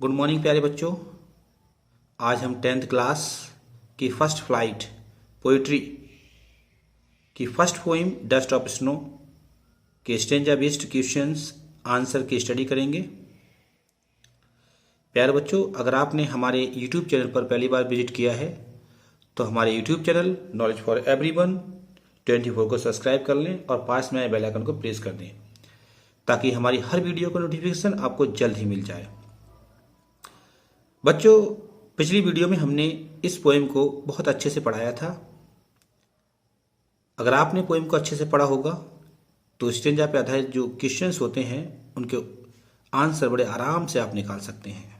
Good morning प्यारे बच्चों। आज हम 10th क्लास की फर्स्ट फ्लाइट पोइट्री की first poem dust of snow के स्टेंजा बेस्ड क्वेश्चंस आंसर की स्टडी करेंगे। प्यारे बच्चों, अगर आपने हमारे यूट्यूब चैनल पर पहली बार विजिट किया है तो हमारे YouTube channel knowledge for everyone 24 को सब्सक्राइब कर लें और पास में आए बेल आइकन को प्रेस कर दें ताकि हमारी हर वीडियो का नोटिफिकेशन आपको जल्द ही मिल जाए। बच्चों, पिछली वीडियो में हमने इस पोएम को बहुत अच्छे से पढ़ाया था। अगर आपने पोएम को अच्छे से पढ़ा होगा तो स्टेंजा पे आधारित जो क्वेश्चंस होते हैं उनके आंसर बड़े आराम से आप निकाल सकते हैं।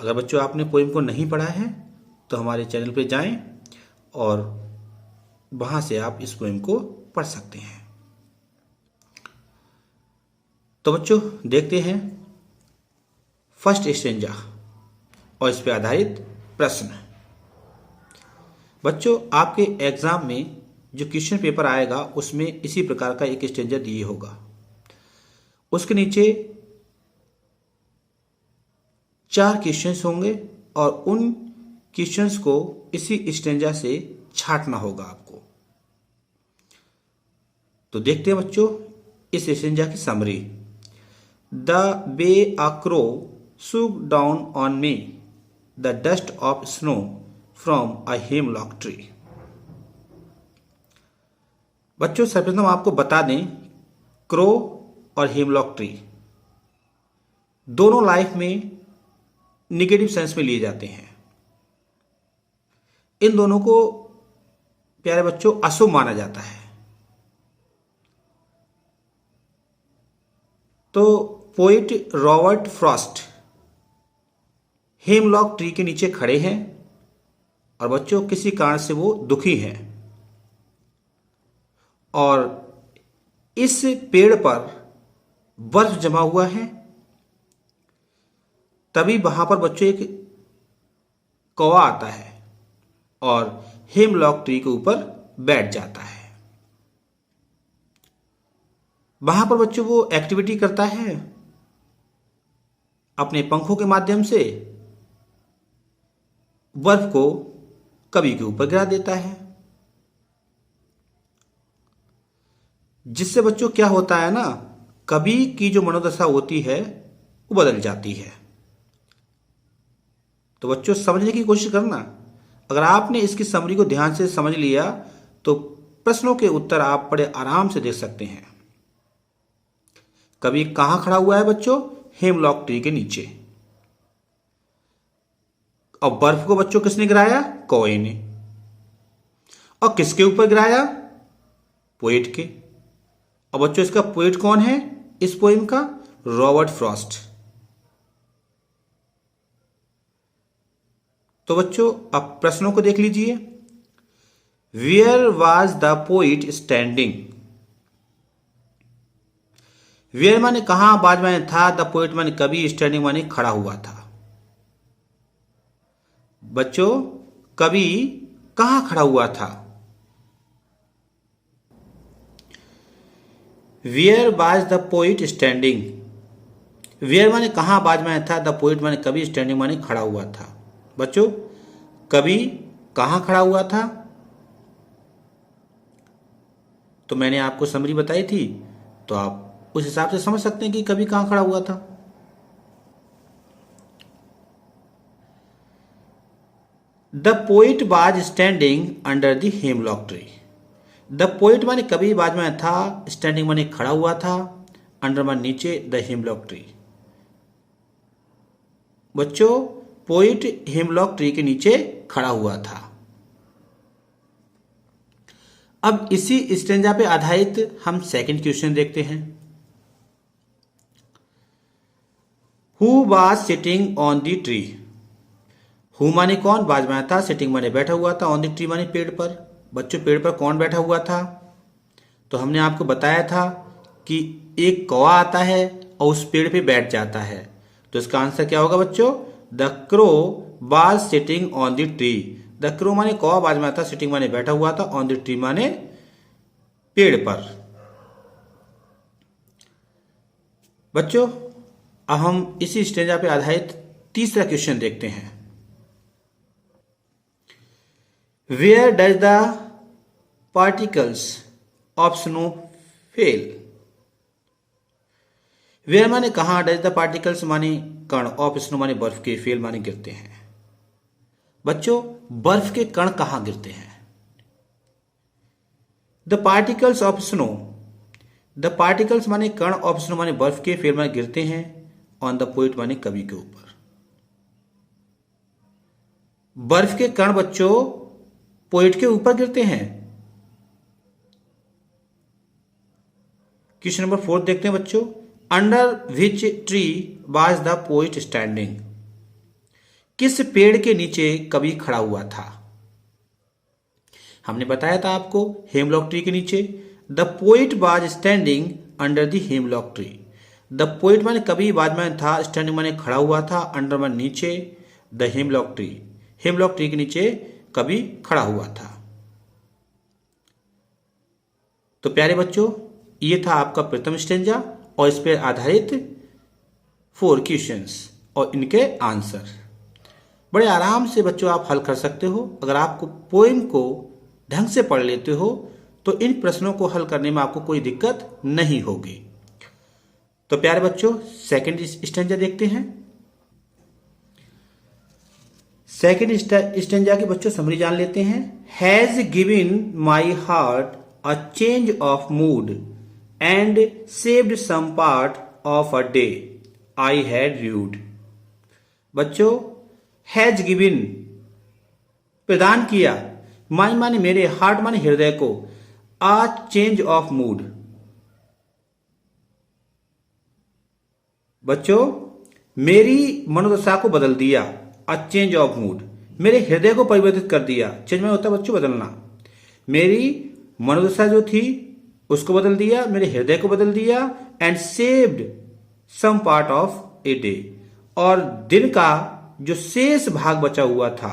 अगर बच्चों आपने पोएम को नहीं पढ़ा है तो हमारे चैनल पे जाएं और वहां से आप इस पोएम को पढ़ सकते हैं। तो बच्चों देखते हैं फर्स्ट स्टेंजा और इस पे आधारित प्रश्न। बच्चों, आपके एग्जाम में जो क्वेश्चन पेपर आएगा उसमें इसी प्रकार का एक स्टेंजा दिए होगा। उसके नीचे 4 क्वेश्चंस होंगे और उन क्वेश्चंस को इसी स्टेंजा से छांटना होगा आपको। तो देखते हैं बच्चों इस स्टेंजा की summary. The way a crow shook down on me the dust of snow from a hemlock tree। बच्चों, सर्वप्रथम आपको बता दें क्रो और हेमलॉक ट्री दोनों लाइफ में निगेटिव सेंस में लिए जाते हैं। इन दोनों को प्यारे बच्चों अशुभ माना जाता है। तो poet Robert Frost hemlock tree के नीचे खड़े हैं और बच्चों किसी कारण से वो दुखी हैं और इस पेड़ पर बर्फ जमा हुआ है। तभी वहां पर बच्चों एक कौवा आता है और हेमलॉक ट्री के ऊपर बैठ जाता है। वहां पर बच्चों वो एक्टिविटी करता है, अपने पंखों के माध्यम से बर्फ को कवि के ऊपर गिरा देता है। जिससे बच्चों क्या होता है ना, कवि की जो मनोदशा होती है वो बदल जाती है। तो बच्चों समझने की कोशिश करना। अगर आपने इसकी समरी को ध्यान से समझ लिया तो प्रश्नों के उत्तर आप बड़े आराम से देख सकते हैं। कवि कहां खड़ा हुआ है बच्चों? हेमलॉक ट्री के नीचे। और बर्फ को बच्चों किसने गिराया? कौवे ने। और किसके ऊपर गिराया? पोएट के। और बच्चों इसका पोएट कौन है इस पोएम का? Robert Frost. तो बच्चों अब प्रश्नों को देख लीजिए। Where was the poet standing? Where माने कहां, बाज माने था, द पोइट माने कवि, स्टैंडिंग माने खड़ा हुआ था। बच्चों कवि कहां खड़ा हुआ था? Where was the poet standing. Where माने कहां, बाज माने था, द पोइट माने कवि, स्टैंडिंग माने खड़ा हुआ था। बच्चों कवि कहां खड़ा हुआ था? तो मैंने आपको समरी बताई थी, तो आप उस हिसाब से समझ सकते हैं कि कवि कहां खड़ा हुआ था। The poet was standing under the hemlock tree. The poet माने कवि, बाज में था, स्टैंडिंग माने खड़ा हुआ था, अंडर माने नीचे, द हेमलॉक ट्री। बच्चों पोइट हेमलॉक ट्री के नीचे खड़ा हुआ था। अब इसी स्टेंजा पे आधारित हम सेकंड क्वेश्चन देखते हैं। Who was sitting on the tree. Who माने कौन, बाज माने था, सिटिंग माने बैठा हुआ था, ऑन द ट्री माने पेड़ पर। बच्चों पेड़ पर कौन बैठा हुआ था? तो हमने आपको बताया था कि एक कौवा आता है और उस पेड़ पे बैठ जाता है। तो इसका आंसर क्या होगा बच्चों? The crow was sitting on the tree. The crow माने कौवा, बाज माने था, सिटिंग माने बैठा हुआ था, ऑन द ट्री माने पेड़ पर। बच्चों अब हम इसी स्टेंजा पे आधारित तीसरा क्वेश्चन देखते हैं। Where does the particles of snow fell. Where माने कहां, डज द पार्टिकल्स माने कण, ऑफ स्नो माने बर्फ के, फेल माने गिरते हैं। बच्चों बर्फ के कण कहां गिरते हैं? The particles of snow, the particles माने कण, ऑफ स्नो माने बर्फ के, फेल माने गिरते हैं, ऑन द पोइट माने कवि के ऊपर। बर्फ के कण बच्चों पोइट के ऊपर गिरते हैं। क्वेश्चन नंबर 4 देखते हैं बच्चों। Under which tree was the poet standing. किस पेड़ के नीचे कवि खड़ा हुआ था? हमने बताया था आपको हेमलॉक ट्री के नीचे। The poet was standing under the hemlock tree. The poet माने कवि, बाद में था, स्टैंडिंग माने खड़ा हुआ था, अंडर माने नीचे, the hemlock tree, hemlock tree के नीचे कवि खड़ा हुआ था। तो प्यारे बच्चों ये था आपका प्रथम स्टेंजा और इस पर आधारित 4 क्वेश्चंस और इनके आंसर। बड़े आराम से बच्चों आप हल कर सकते हो। अगर आपको पोएम को ढंग से पढ़ लेते हो तो इन प्रश्नों को हल करने में आपको कोई दिक्कत नहीं होगी। तो प्यारे बच्चों सेकंड स्टेंजा देखते हैं। सेकंड स्टेंजा की बच्चों समरी जान लेते हैं। Has given my heart a change of mood and saved some part of a day I had rued. बच्चों हैज गिवन प्रदान किया, माई माने मेरे, हार्ट माने हृदय को, आ चेंज ऑफ मूड। बच्चों मेरी मनोदशा को बदल दिया, अ चेंज ऑफ मूड, मेरे हृदय को परिवर्तित कर दिया। चेंज में होता है बच्चों बदलना। मेरी मनोदशा जो थी उसको बदल दिया, मेरे हृदय को बदल दिया, and saved some part of a day, और दिन का जो शेष भाग बचा हुआ था,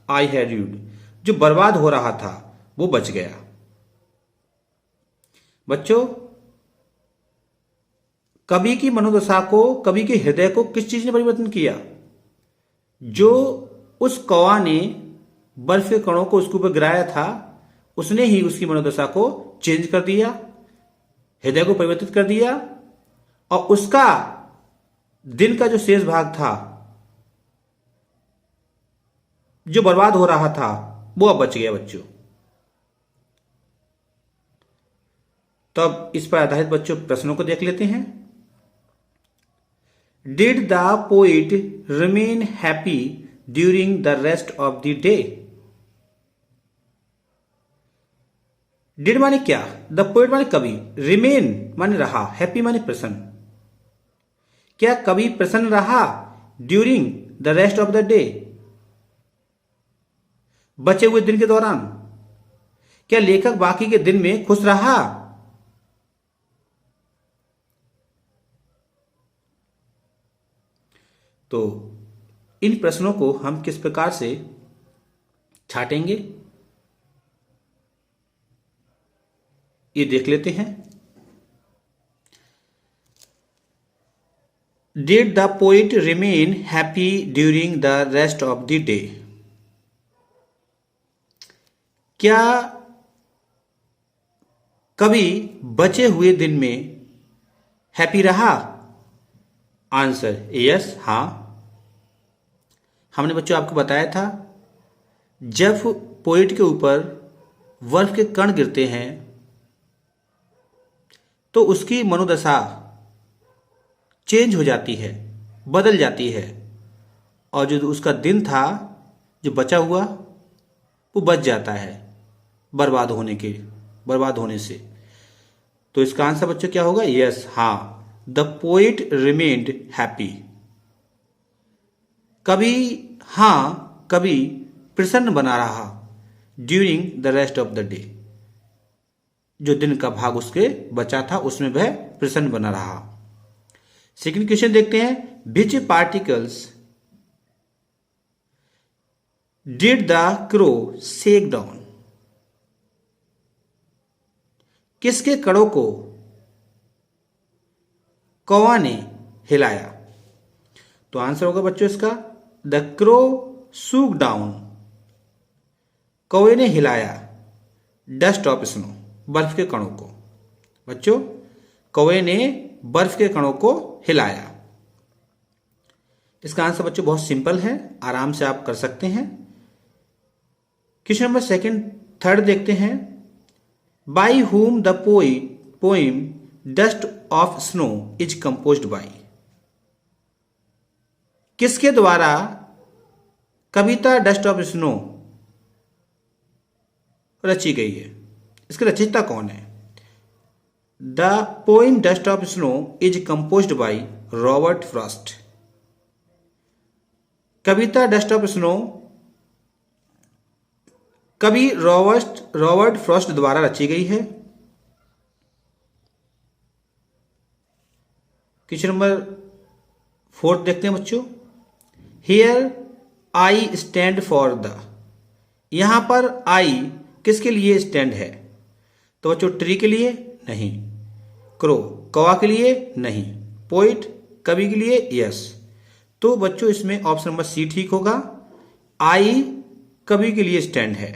आई हैड रूड, जो बर्बाद हो रहा था वो बच गया। बच्चों कवि की मनोदशा को, कवि के हृदय को किस चीज ने परिवर्तन किया? जो उस कौवा ने बर्फ के कणों को उसके ऊपर गिराया था उसने ही उसकी मनोदशा को चेंज कर दिया, हृदय को परिवर्तित कर दिया, और उसका दिन का जो शेष भाग था जो बर्बाद हो रहा था वो अब बच गया बच्चों। तब इस पर आधारित बच्चों प्रश्नों को देख लेते हैं। Did the poet remain happy during the rest of the day? Did माने क्या, the poet माने कवि, remain माने रहा, happy माने प्रसन्न। क्या कवि प्रसन्न रहा during the rest of the day, बचे हुए दिन के दौरान? क्या लेखक बाकी के दिन में खुश रहा? तो इन प्रश्नों को हम किस प्रकार से छाटेंगे ये देख लेते हैं। Did the poet remain happy during the rest of the day? क्या कवि बचे हुए दिन में हैप्पी रहा? आंसर यस, हाँ। हमने बच्चों आपको बताया था जब पोइट के ऊपर बर्फ के कण गिरते हैं तो उसकी मनोदशा चेंज हो जाती है, बदल जाती है, और जो उसका दिन था जो बचा हुआ वो बच जाता है बर्बाद होने से। तो इसका आंसर बच्चों क्या होगा? यस, हाँ। The poet remained happy. कवि प्रसन्न बना रहा during the rest of the day, जो दिन का भाग उसके बचा था उसमें वह प्रसन्न बना रहा। सेकंड क्वेश्चन देखते हैं। Which particles did the crow shake down. किसके कड़ों को कौवा ने हिलाया? तो आंसर होगा बच्चों इसका द क्रो सूक डाउन, कौवे ने हिलाया डस्ट ऑफ स्नो, बर्फ के कणों को। बच्चों कौवे ने बर्फ के कणों को हिलाया। इसका आंसर बच्चों बहुत सिंपल है, आराम से आप कर सकते हैं। क्वेश्चन नंबर सेकंड थर्ड देखते हैं। By whom the poem dust of snow is composed bye, किसके द्वारा कविता डस्ट ऑफ स्नो रची गई है? इसके रचयिता कौन है? The poem dust of snow is composed by Robert Frost. Kavita dust of snow कवि रॉबर्ट फ्रॉस्ट द्वारा रची गई है। क्वेश्चन नंबर फोर्थ देखते हैं बच्चों। Here I stand for the, यहां पर आई किसके लिए स्टैंड है? तो बच्चों ट्री के लिए नहीं, क्रो कौवा के लिए नहीं, पोइट कवि के लिए यस। तो बच्चों इसमें ऑप्शन नंबर सी ठीक होगा, आई कवि के लिए स्टैंड है।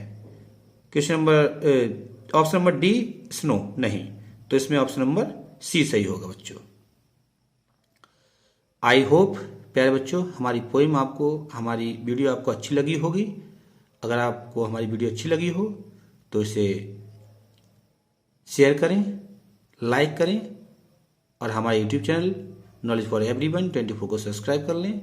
Question number option number D snow नहीं, तो इसमें ऑप्शन नंबर सी सही होगा बच्चों। आई होप प्यारे बच्चों हमारी पोइम आपको, हमारी वीडियो आपको अच्छी लगी होगी। अगर आपको हमारी वीडियो अच्छी लगी हो तो इसे शेयर करें, लाइक करें और हमारे YouTube channel knowledge for everyone 24 को सब्सक्राइब कर लें।